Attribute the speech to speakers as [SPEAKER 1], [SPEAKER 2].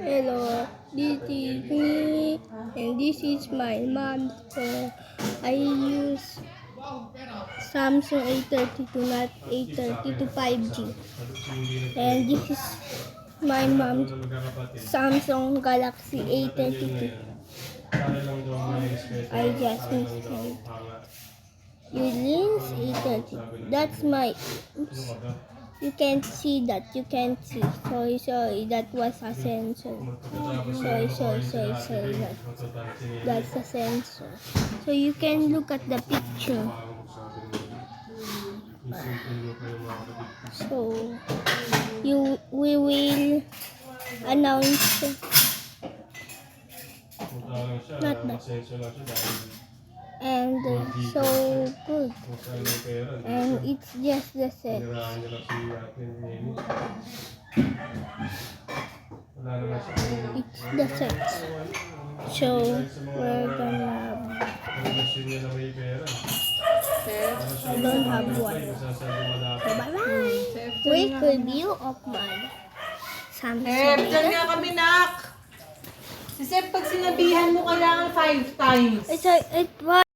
[SPEAKER 1] Hello, this is me, and this is my mom. So I use Samsung A32, not A32 5G. And this is my mom's Samsung Galaxy A32. I just missed it. Yulin's A32. That's my. Oops. You can't see that. You can't see. Sorry. That was a sensor. Sorry. That's a sensor. So you can look at the picture. So we will announce. Not that. And so good. And it's just the set. It's the set. So we're gonna. I don't have one. So bye-bye. Quick review of my Samsung.
[SPEAKER 2] Diyan nga kami, nak. Si Sep, pag sinabihan mo kailangan 5 times.
[SPEAKER 1] It was